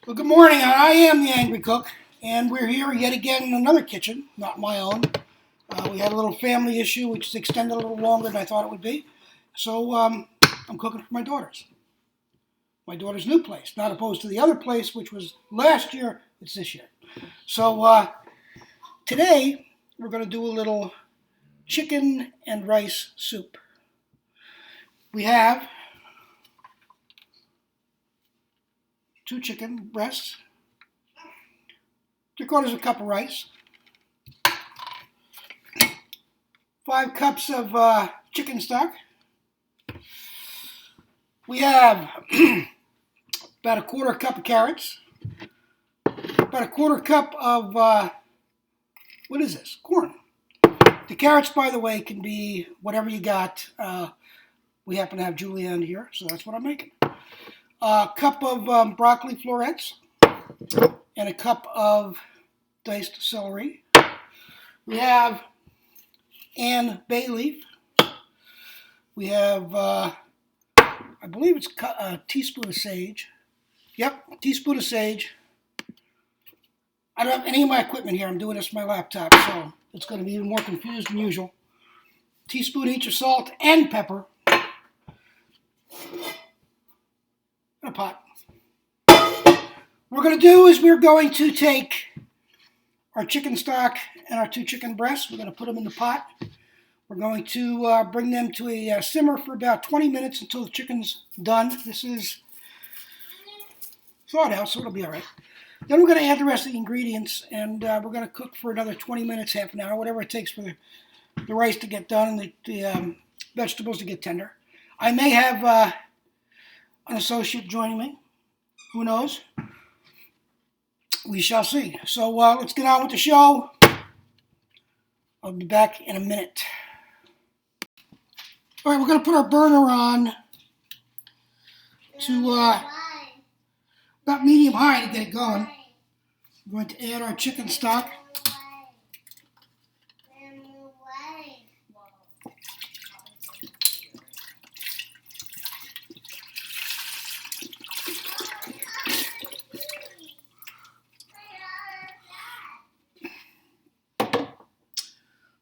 Well, good morning. I am the Angry Cook, and we're here yet again in another kitchen, not my own. We had a little family issue, which is extended a little longer than I thought it would be. So I'm cooking for my daughter's. My daughter's new place, not opposed to the other place, which was last year. It's this year. So today we're going to do a little chicken and rice soup. We have 2 chicken breasts, 3/4 cup of rice, 5 cups of chicken stock. We have about 1/4 cup of carrots, about 1/4 cup of, what is this? Corn. The carrots, by the way, can be whatever you got. We happen to have julienne here, so that's what I'm making. A cup of broccoli florets and a cup of diced celery. We have Ann bay leaf. We have, I believe it's a teaspoon of sage. Yep, teaspoon of sage. I don't have any of my equipment here. I'm doing this from my laptop, so it's going to be even more confused than usual. Teaspoon each of salt and pepper. In a pot. What we're going to do is we're going to take our chicken stock and our 2 chicken breasts. We're going to put them in the pot. We're going to bring them to a simmer for about 20 minutes until the chicken's done. This is thawed out, so it'll be all right. Then we're going to add the rest of the ingredients, and we're going to cook for another 20 minutes, half an hour, whatever it takes for the rice to get done and the vegetables to get tender. I may have an associate joining me. Who knows? We shall see. So let's get on with the show. I'll be back in a minute. All right, we're going to put our burner on to about medium high to get it going. We're going to add our chicken stock.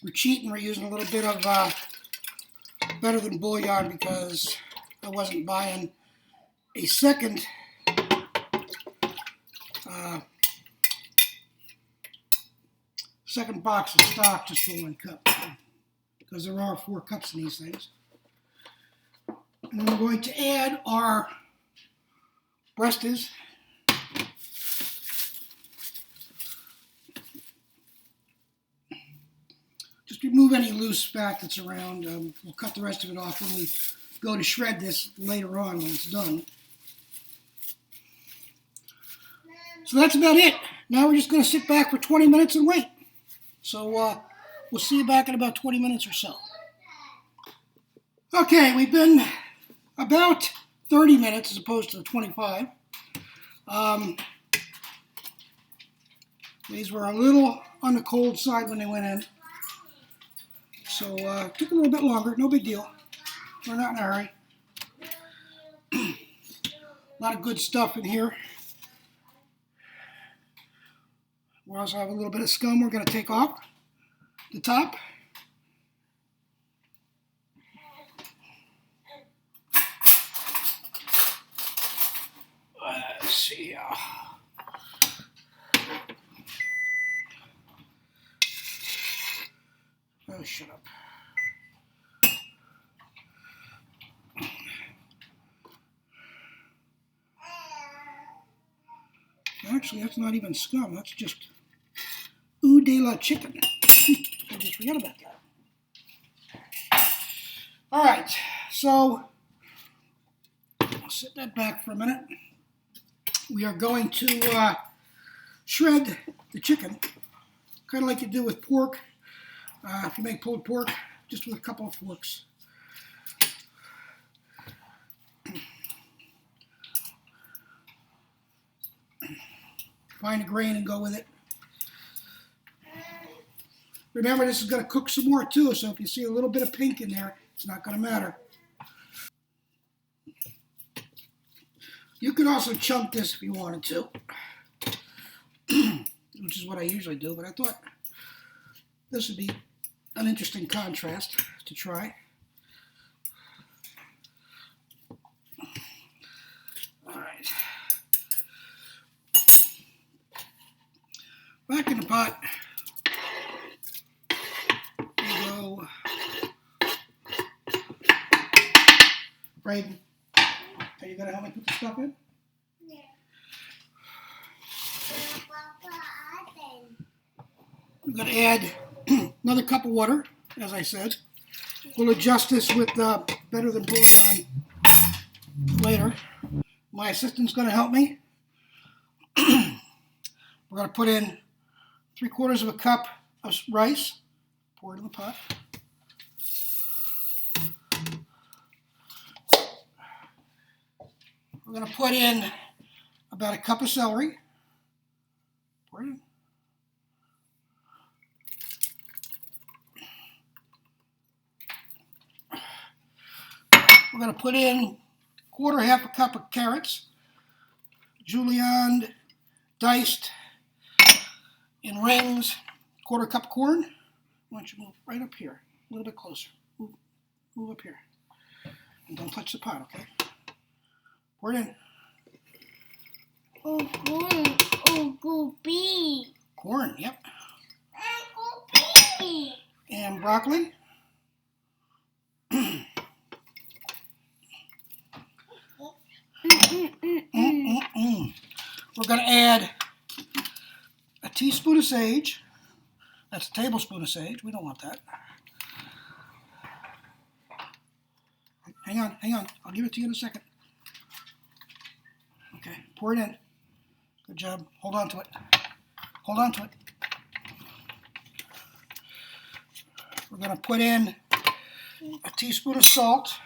We're cheating. We're using a little bit of better than bouillon because I wasn't buying a second box of stock just for 1 cup, because there are 4 cups in these things. And then we're going to add our breasties. Just remove any loose fat that's around. We'll cut the rest of it off when we go to shred this later on when it's done. So that's about it. Now we're just going to sit back for 20 minutes and wait. So we'll see you back in about 20 minutes or so. Okay, we've been about 30 minutes as opposed to the 25. These were a little on the cold side when they went in. So it took a little bit longer, no big deal. We're not in a hurry. A lot of good stuff in here. We also have a little bit of scum we're going to take off the top. Let's see. Oh, shut up. Actually, that's not even scum. That's just eau de la chicken. I just forgot about that. All right, so I'll set that back for a minute. We are going to shred the chicken, kind of like you do with pork. If you make pulled pork, just with a couple of forks. Find a grain and go with it. Remember, this is going to cook some more too, so if you see a little bit of pink in there, it's not going to matter. You could also chunk this if you wanted to, which is what I usually do, but I thought this would be an interesting contrast to try. All right. Back in the pot. We go. Braden, are you going to help me put the stuff in? Yeah. I'm going to add another cup of water, as I said. We'll adjust this with better than bouillon later. My assistant's going to help me. We're going to put in 3/4 of a cup of rice. Pour it in the pot. We're going to put in about a cup of celery. Pour it in. We're going to put in half a cup of carrots, julienned, diced in rings, 1/4 cup of corn. Why don't you move right up here, a little bit closer. Move up here. And don't touch the pot, okay? Pour it in. Oh, corn. Oh, goopy. Corn, yep. Goopy. And broccoli. We're going to add a teaspoon of sage. That's a tablespoon of sage. We don't want that. Hang on. I'll give it to you in a second. Okay, pour it in. Good job. Hold on to it. We're going to put in a teaspoon of salt.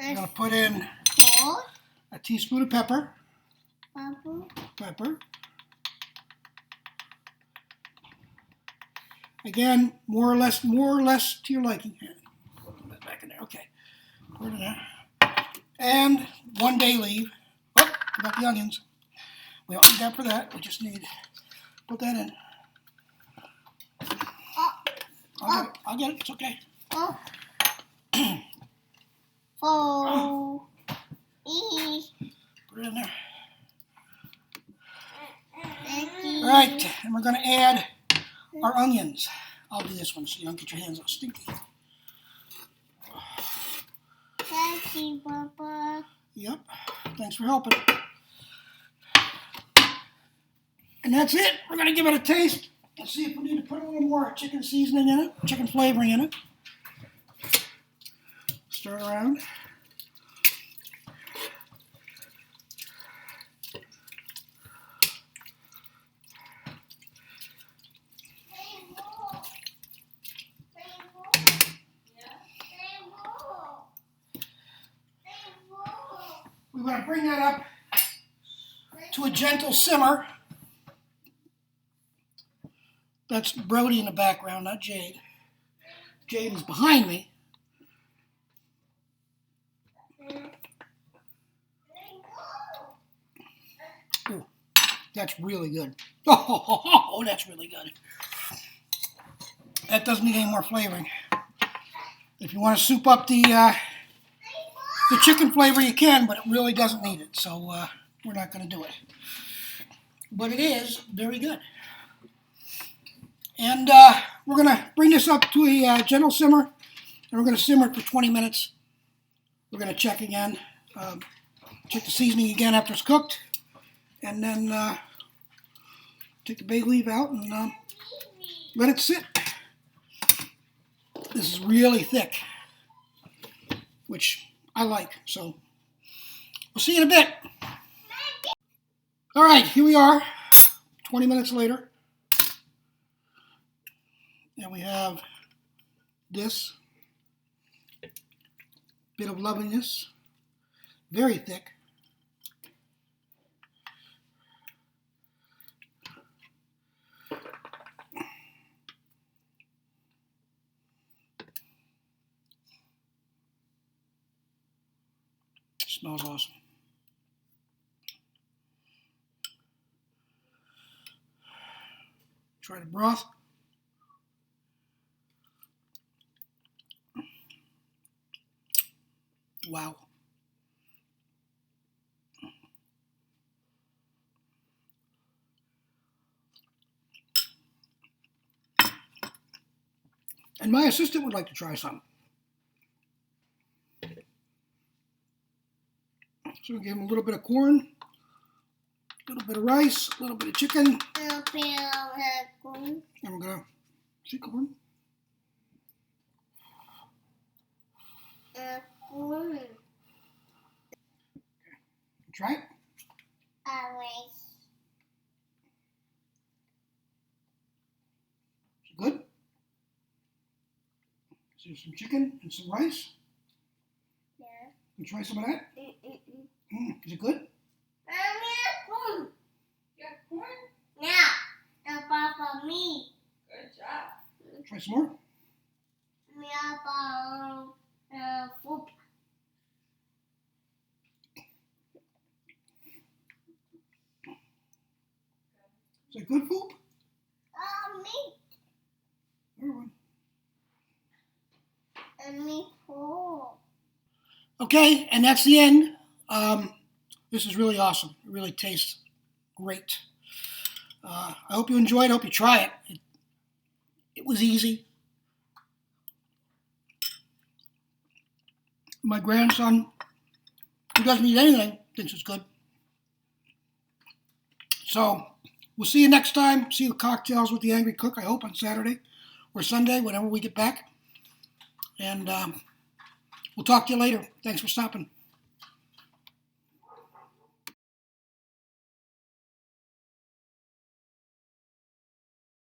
We're going to put in a teaspoon of pepper. Pepper. Again, more or less to your liking. Here, put that back in there. Okay, put it in there. And 1 bay leaf. Oh, got the onions. We don't need that for that. We just need put that in. I'll get it. It's okay. Put it in there. All right, and we're going to add our onions. I'll do this one so you don't get your hands all stinky. Thank you, Papa. Yep, thanks for helping. And that's it. We're going to give it a taste and see if we need to put a little more chicken seasoning in it, chicken flavoring in it. Stir it around. We're going to bring that up to a gentle simmer. That's Brody in the background, not Jade. Jade is behind me. Ooh, that's really good. Oh, that's really good. That doesn't need any more flavoring. If you want to soup up the chicken flavor, you can, but it really doesn't need it. So we're not going to do it. But it is very good. And we're going to bring this up to a gentle simmer, and we're going to simmer it for 20 minutes. We're going to check again, check the seasoning again after it's cooked, and then take the bay leaf out and let it sit. This is really thick, which I like, so we'll see you in a bit. All right, here we are, 20 minutes later. And we have this bit of loveliness, very thick. Smells awesome. Try the broth. Wow. And my assistant would like to try some. So we'll give him a little bit of corn, a little bit of rice, a little bit of chicken. And we're going to see corn. Try it. Is it good? So some chicken and some rice. Yeah. You try some of that? Is it good? Corn. You got corn? Yeah. The papa me. Good job. Try some more. Me about food. Is it good food? Me. Everyone. And me too. Okay, and that's the end. This is really awesome. It really tastes great. I hope you enjoyed. I hope you try it. It was easy. My grandson, who doesn't eat anything, thinks it's good. So we'll see you next time. See you at Cocktails with the Angry Cook, I hope, on Saturday or Sunday, whenever we get back. And we'll talk to you later. Thanks for stopping.